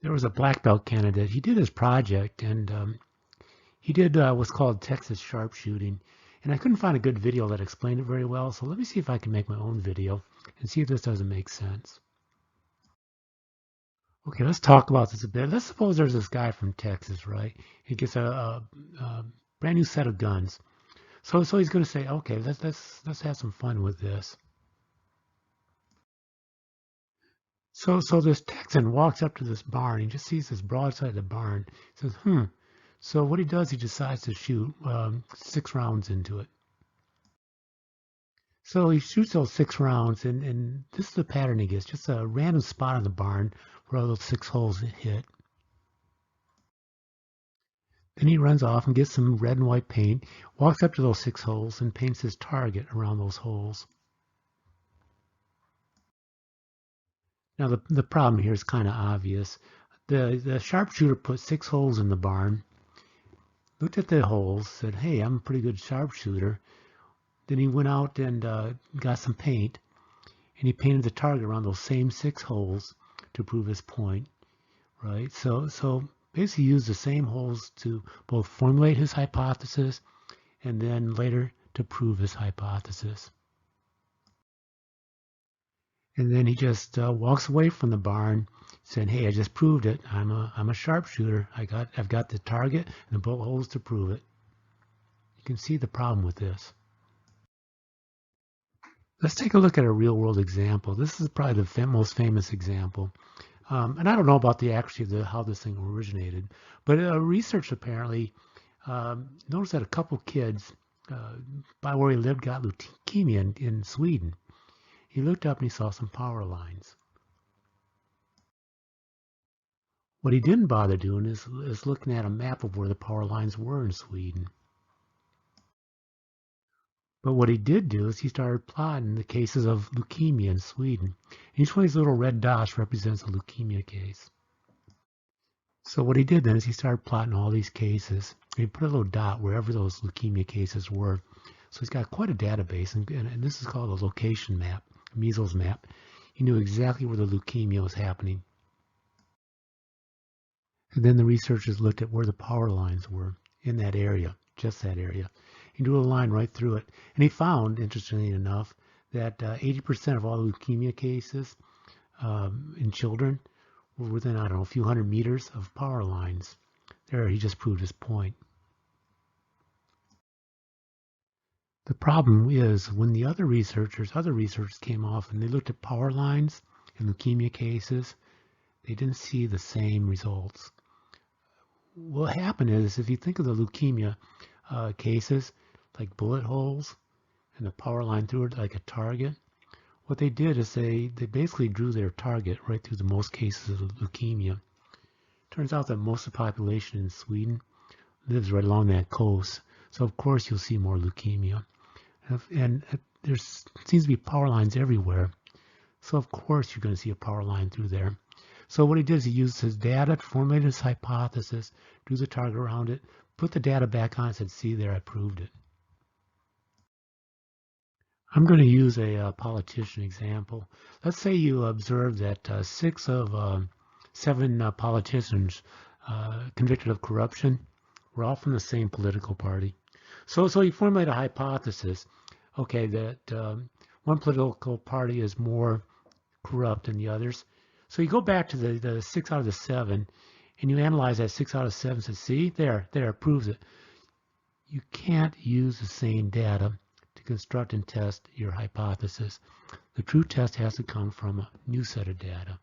There was a black belt candidate. He did his project, and he did what's called Texas sharpshooting. And I couldn't find a good video that explained it very well, so let me see if I can make my own video and see if this doesn't make sense. Okay, let's talk about this a bit. Let's suppose there's this guy from Texas, right? He gets a brand new set of guns. So he's going to say, okay, let's have some fun with this. So this Texan walks up to this barn. He just sees this broadside of the barn. Says, So what he does, he decides to shoot 6 rounds into it. So he shoots those 6 rounds, and this is the pattern he gets: just a random spot on the barn where all those 6 holes hit. Then he runs off and gets some red and white paint, walks up to those 6 holes, and paints his target around those holes. Now the problem here is kind of obvious. The sharpshooter put 6 holes in the barn, looked at the holes, said, hey, I'm a pretty good sharpshooter. Then he went out and got some paint, and he painted the target around those same 6 holes to prove his point, right? So basically used the same holes to both formulate his hypothesis and then later to prove his hypothesis. And then he just walks away from the barn saying, hey, I just proved it. I'm a sharpshooter. I've got the target and the bullet holes to prove it. You can see the problem with this. Let's take a look at a real world example. This is probably the most famous example. And I don't know about the accuracy of how this thing originated, but research apparently noticed that a couple kids by where he lived got leukemia in Sweden. He looked up and he saw some power lines. What he didn't bother doing is looking at a map of where the power lines were in Sweden. But what he did do is he started plotting the cases of leukemia in Sweden. Each one of these little red dots represents a leukemia case. So what he did then is he started plotting all these cases. He put a little dot wherever those leukemia cases were. So he's got quite a database, and this is called a location map, a measles map. He knew exactly where the leukemia was happening. And then the researchers looked at where the power lines were in that area, just that area. He drew a line right through it. And he found, interestingly enough, that 80% of all leukemia cases in children were within, I don't know, a few hundred meters of power lines. There, he just proved his point. The problem is when the other researchers came off and they looked at power lines in leukemia cases, they didn't see the same results. What happened is, if you think of the leukemia cases, like bullet holes and the power line through it like a target, what they did is they basically drew their target right through the most cases of leukemia. Turns out that most of the population in Sweden lives right along that coast, so of course you'll see more leukemia. And there seems to be power lines everywhere, so of course you're going to see a power line through there. So what he did is he used his data to formulate his hypothesis, drew the target around it, put the data back on, and said, see there, I proved it. I'm going to use a politician example. Let's say you observe that 6 of 7 politicians convicted of corruption were all from the same political party. So you formulate a hypothesis, okay, that one political party is more corrupt than the others. So you go back to the 6 out of the 7, and you analyze that 6 out of 7 and say, see, there, it proves it. You can't use the same data to construct and test your hypothesis. The true test has to come from a new set of data.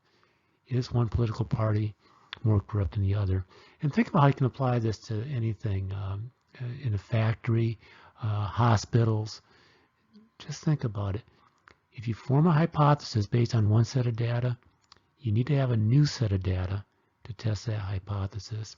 Is one political party more corrupt than the other? And think about how you can apply this to anything in a factory, hospitals. Just think about it. If you form a hypothesis based on one set of data, you need to have a new set of data to test that hypothesis.